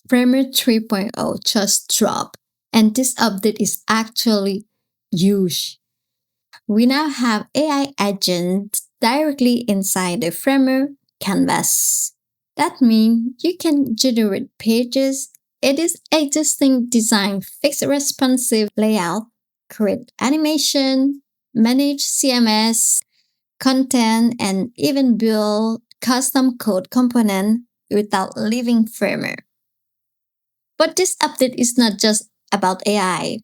Framer 3.0 just dropped, and this update is actually huge. We now have AI agents directly inside the Framer canvas. That means you can generate pages, edit existing design, fix responsive layout, create animation, manage CMS, content, and even build custom code component without leaving Framer. But this update is not just about AI.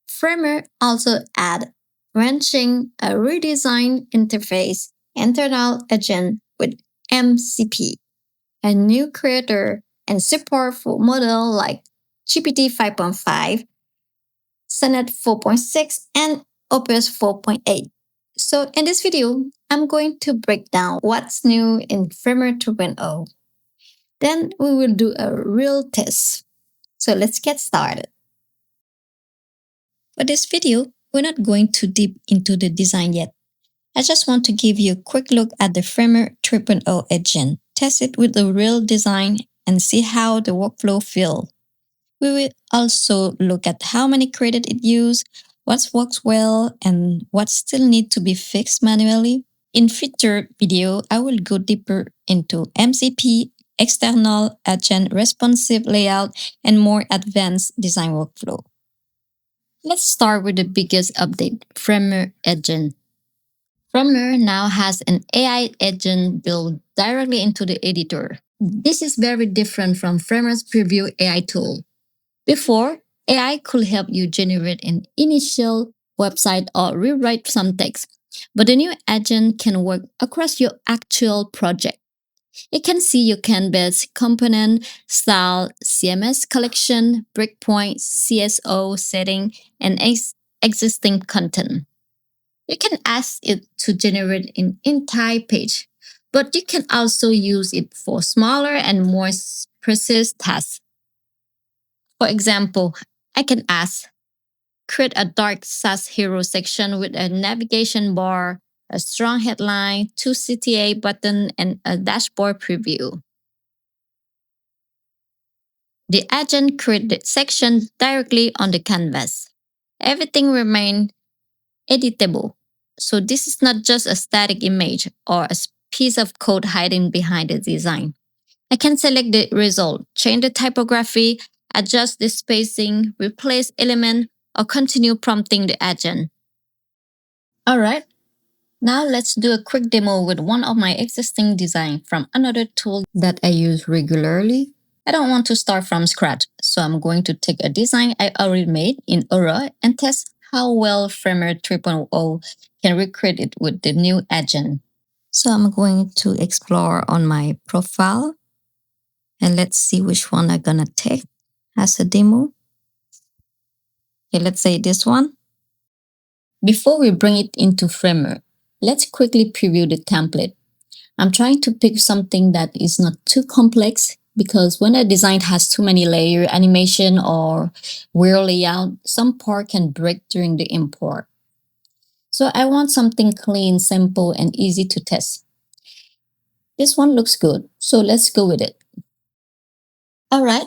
Framer also add branching, a redesigned interface, internal agent with MCP, a new creator, and support for model like GPT 5.5, Sonnet 4.6, and Opus 4.8. So in this video, I'm going to break down what's new in Framer 2.0. Then we will do a real test. So let's get started. For this video, we're not going too deep into the design yet. I just want to give you a quick look at the Framer 3.0 agent, test it with the real design, and see how the workflow feels. We will also look at how many credits it used, what works well, and what still need to be fixed manually. In future video, I will go deeper into MCP, external agent responsive layout, and more advanced design workflow. Let's start with the biggest update, Framer agent. Framer now has an AI agent built directly into the editor. This is very different from Framer's preview AI tool. Before, AI could help you generate an initial website or rewrite some text, but the new agent can work across your actual project. It can see your canvas, component, style, CMS collection, breakpoint, CSO setting, and existing content. You can ask it to generate an entire page, but you can also use it for smaller and more precise tasks. For example, I can ask, create a dark SAS hero section with a navigation bar, a strong headline, two CTA button, and a dashboard preview. The agent creates the section directly on the canvas. Everything remains editable. So this is not just a static image or a piece of code hiding behind the design. I can select the result, change the typography, adjust the spacing, replace element, or continue prompting the agent. All right, now let's do a quick demo with one of my existing designs from another tool that I use regularly. I don't want to start from scratch, so I'm going to take a design I already made in Aura and test how well Framer 3.0 can recreate it with the new agent. So I'm going to explore on my profile and let's see which one I'm gonna take as a demo. Okay, let's say this one. Before we bring it into Framer, let's quickly preview the template. I'm trying to pick something that is not too complex because when a design has too many layer animation or weird layout, some part can break during the import. So I want something clean, simple, and easy to test. This one looks good, so let's go with it. All right,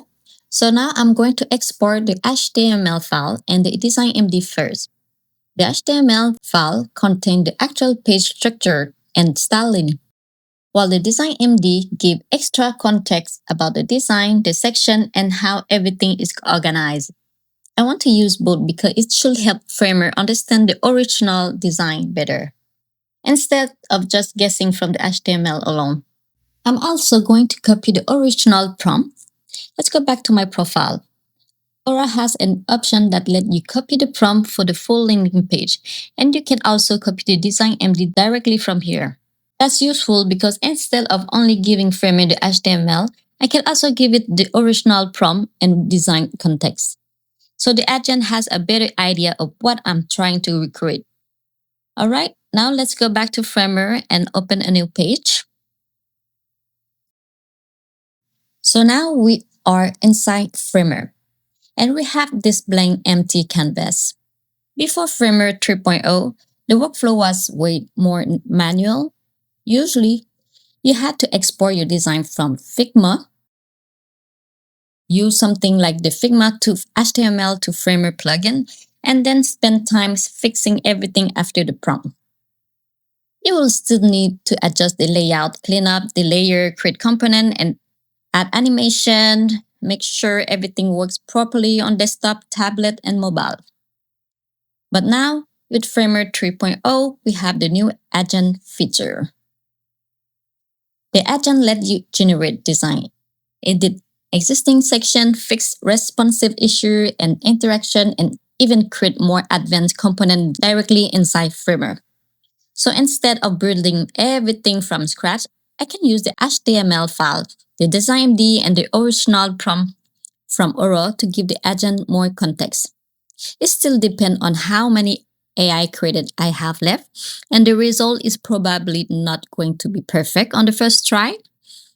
so now I'm going to export the HTML file and the design.md first. The HTML file contains the actual page structure and styling, while the design.md gives extra context about the design, the section, and how everything is organized. I want to use both because it should help Framer understand the original design better, instead of just guessing from the HTML alone. I'm also going to copy the original prompt. Let's go back to my profile. Aura has an option that lets you copy the prompt for the full landing page, and you can also copy the design.md directly from here. That's useful because instead of only giving Framer the HTML, I can also give it the original prompt and design context. So the agent has a better idea of what I'm trying to recreate. All right, now let's go back to Framer and open a new page. So now we are inside Framer, and we have this blank empty canvas. Before Framer 3.0, the workflow was way more manual. Usually, you had to export your design from Figma, use something like the Figma to HTML to Framer plugin, and then spend time fixing everything after the prompt. You will still need to adjust the layout, clean up the layer, create component, and add animation, make sure everything works properly on desktop, tablet, and mobile. But now, with Framer 3.0, we have the new agent feature. The agent lets you generate design, edit existing section, fix responsive issue and interaction, and even create more advanced component directly inside Framer. So instead of building everything from scratch, I can use the HTML file, the design.md, and the original prompt from Oro to give the agent more context. It still depends on how many AI credits I have left, and the result is probably not going to be perfect on the first try,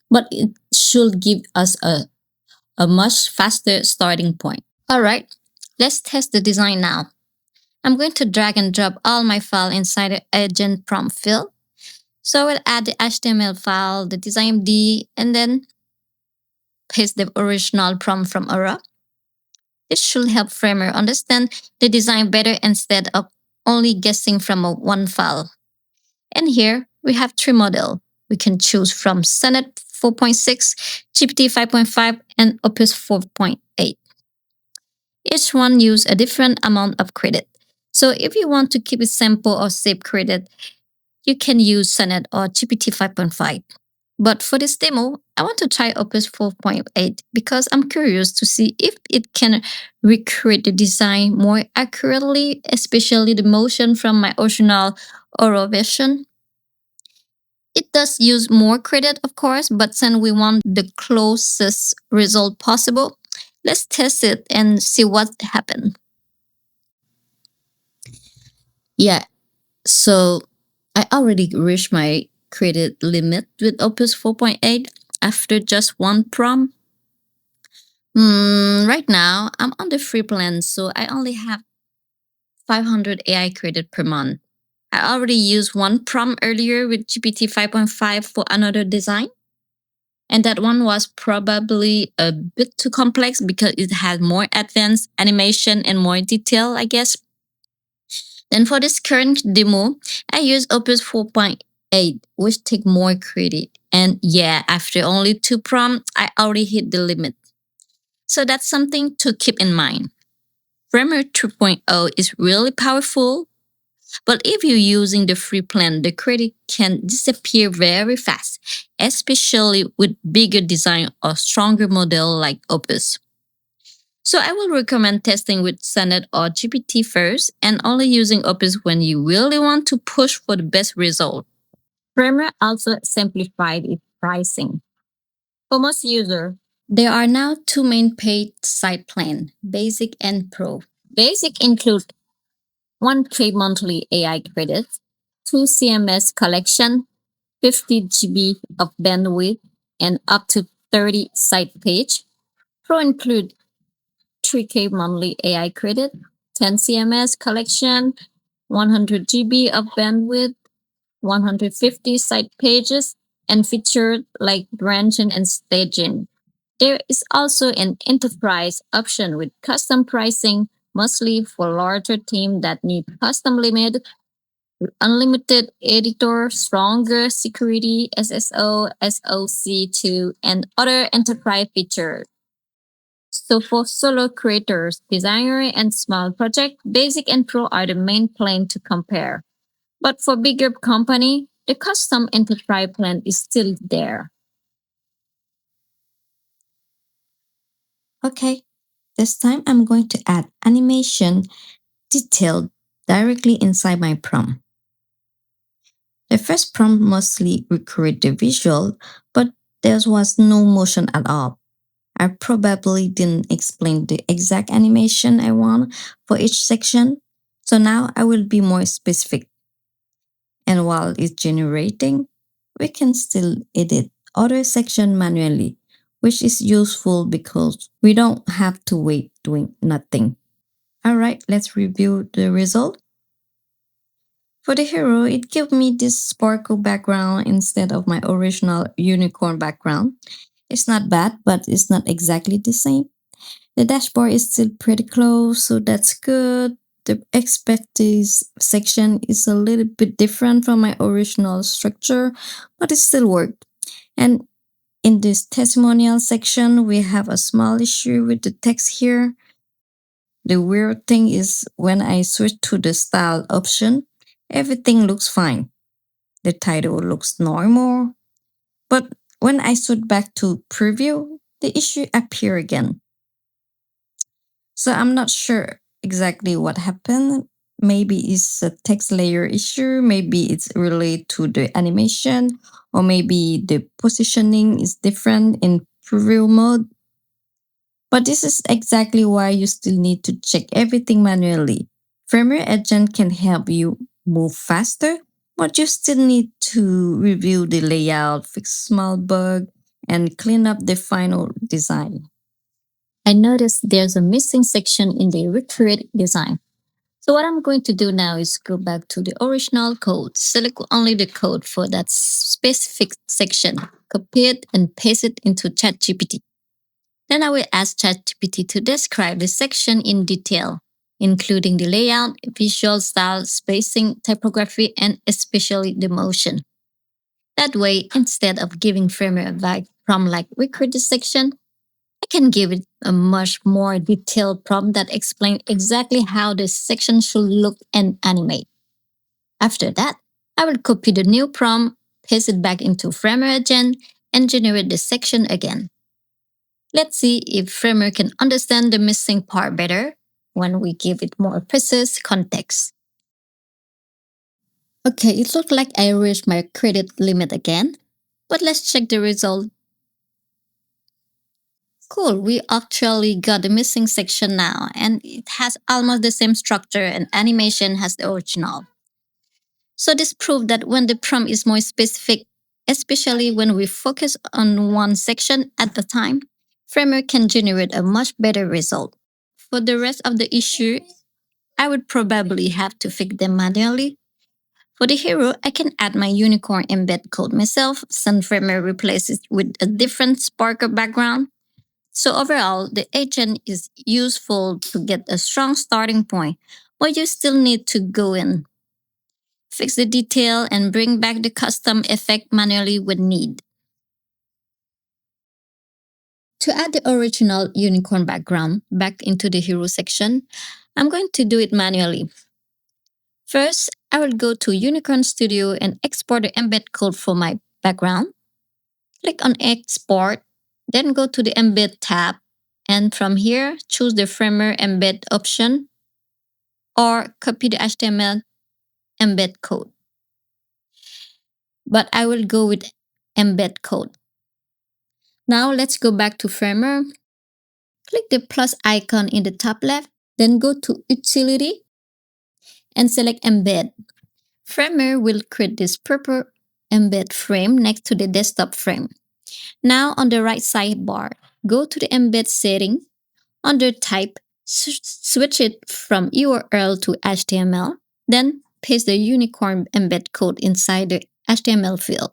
but it should give us a much faster starting point. All right, let's test the design now. I'm going to drag and drop all my file inside the agent prompt field. So I will add the HTML file, the design D, and then paste the original prompt from Aura. This should help Framer understand the design better instead of only guessing from one file. And here we have three models. We can choose from Sonnet 4.6, GPT 5.5, and Opus 4.8. Each one use a different amount of credit. So if you want to keep it simple or save credit, you can use Sonnet or GPT 5.5. But for this demo, I want to try Opus 4.8 because I'm curious to see if it can recreate the design more accurately, especially the motion from my original Oro version. It does use more credit, of course, but since we want the closest result possible, let's test it and see what happens. Yeah, so I already reached my credit limit with Opus 4.8 after just one prompt. Right now, I'm on the free plan, so I only have 500 AI credit per month. I already used one prompt earlier with GPT 5.5 for another design. And that one was probably a bit too complex because it had more advanced animation and more detail, I guess. Then for this current demo, I use Opus 4.8, which take more credit. And yeah, after only two prompts, I already hit the limit. So that's something to keep in mind. Framer 2.0 is really powerful, but if you're using the free plan, the credit can disappear very fast, especially with bigger design or stronger model like Opus. So I will recommend testing with Sonnet or GPT first and only using Opus when you really want to push for the best result. Framer also simplified its pricing. For most users, there are now two main paid site plans, Basic and Pro. Basic includes 1K monthly AI credits, 2 CMS collection, 50 GB of bandwidth, and up to 30 site page. Pro include 3K monthly AI credit, 10 CMS collection, 100 GB of bandwidth, 150 site pages, and featured like branching and staging. There is also an enterprise option with custom pricing, mostly for larger teams that need custom limit, unlimited editor, stronger security, SSO, SOC2, and other enterprise features. So for solo creators, designer, and small project, Basic and Pro are the main plan to compare. But for bigger company, the custom enterprise plan is still there. Okay, this time I'm going to add animation detailed directly inside my prompt. The first prompt mostly recreated the visual, but there was no motion at all. I probably didn't explain the exact animation I want for each section, so now I will be more specific. And while it's generating, we can still edit other section manually, which is useful because we don't have to wait doing nothing. All right, let's review the result. For the hero, it gave me this sparkle background instead of my original unicorn background. It's not bad, but it's not exactly the same. The dashboard is still pretty close, so that's good. The expertise section is a little bit different from my original structure, but it still worked. And in this testimonial section, we have a small issue with the text here. The weird thing is when I switch to the style option, everything looks fine. The title looks normal, but when I switch back to preview, the issue appear again. So I'm not sure exactly what happened. Maybe it's a text layer issue, maybe it's related to the animation, or maybe the positioning is different in preview mode. But this is exactly why you still need to check everything manually. Firmware Agent can help you move faster, but you still need to review the layout, fix small bug, and clean up the final design. I noticed there's a missing section in the recreate design. So what I'm going to do now is go back to the original code, select only the code for that specific section, copy it and paste it into ChatGPT. Then I will ask ChatGPT to describe the section in detail, including the layout, visual style, spacing, typography, and especially the motion. That way, instead of giving firmware advice from like recreate this section, I can give it a much more detailed prompt that explains exactly how the section should look and animate. After that, I will copy the new prompt, paste it back into Framer Agent, and generate the section again. Let's see if Framer can understand the missing part better when we give it more precise context. Okay, it looks like I reached my credit limit again, but let's check the result. Cool, we actually got the missing section now, and it has almost the same structure and animation as the original. So this proved that when the prompt is more specific, especially when we focus on one section at a time, Framer can generate a much better result. For the rest of the issue, I would probably have to fix them manually. For the hero, I can add my unicorn embed code myself, since Framer replaces it with a different Sparker background. So overall, the agent is useful to get a strong starting point, but you still need to go in, fix the detail, and bring back the custom effect manually when need. To add the original unicorn background back into the hero section, I'm going to do it manually. First, I will go to Unicorn Studio and export the embed code for my background. Click on Export, then go to the Embed tab, and from here, choose the Framer Embed option or copy the HTML embed code. But I will go with embed code. Now let's go back to Framer. Click the plus icon in the top left, then go to Utility and select Embed. Framer will create this purple embed frame next to the desktop frame. Now on the right sidebar, go to the embed setting. Under type, switch it from URL to HTML, then paste the unicorn embed code inside the HTML field.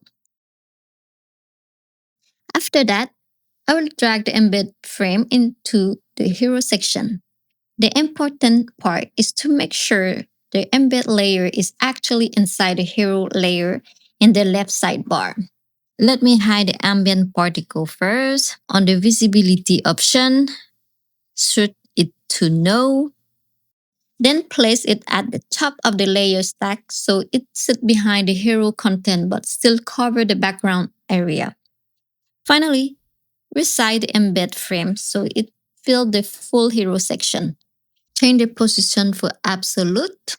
After that, I will drag the embed frame into the hero section. The important part is to make sure the embed layer is actually inside the hero layer in the left sidebar. Let me hide the ambient particle first. On the visibility option, set it to no. Then place it at the top of the layer stack so it sits behind the hero content but still cover the background area. Finally, resize the embed frame so it fills the full hero section. Change the position for absolute.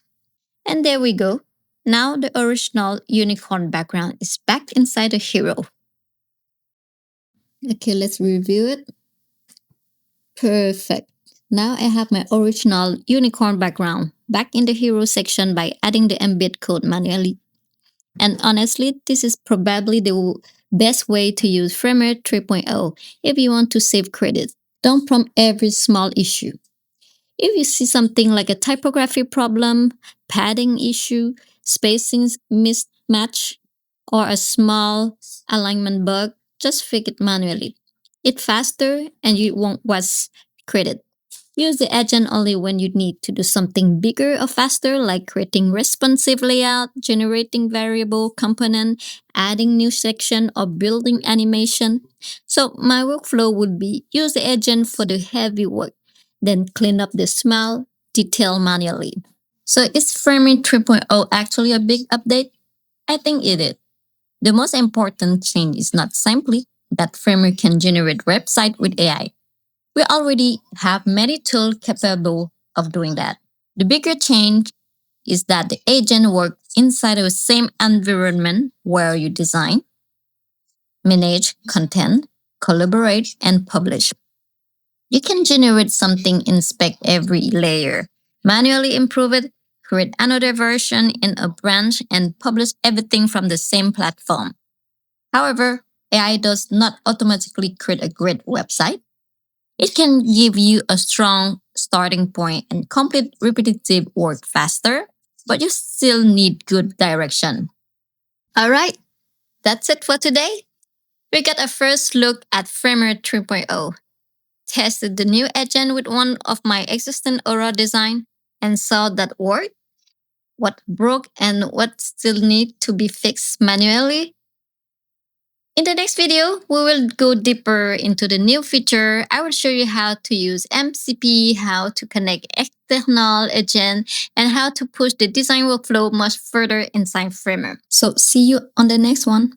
And there we go. Now the original unicorn background is back inside the hero. Okay, let's review it. Perfect. Now I have my original unicorn background back in the hero section by adding the embed code manually. And honestly, this is probably the best way to use Framer 3.0 if you want to save credit. Don't prompt every small issue. If you see something like a typography problem, padding issue, spacing mismatch, or a small alignment bug, just fix it manually. it faster and you won't waste credit. Use the agent only when you need to do something bigger or faster, like creating responsive layout, generating variable component, adding new section, or building animation. So my workflow would be use the agent for the heavy work, then clean up the small detail manually. So is Framing 3.0 actually a big update? I think it is. The most important change is not simply that Framer can generate website with AI. We already have many tools capable of doing that. The bigger change is that the agent works inside the same environment where you design, manage content, collaborate, and publish. You can generate something, inspect every layer, manually improve it, create another version in a branch, and publish everything from the same platform. However, AI does not automatically create a great website. It can give you a strong starting point and complete repetitive work faster, but you still need good direction. All right, that's it for today. We got a first look at Framer 3.0, tested the new agent with one of my existing Aura design, and saw that worked, what broke, and what still need to be fixed manually. In the next video, we will go deeper into the new feature. I will show you how to use MCP, how to connect external agent, and how to push the design workflow much further inside Framer. So see you on the next one.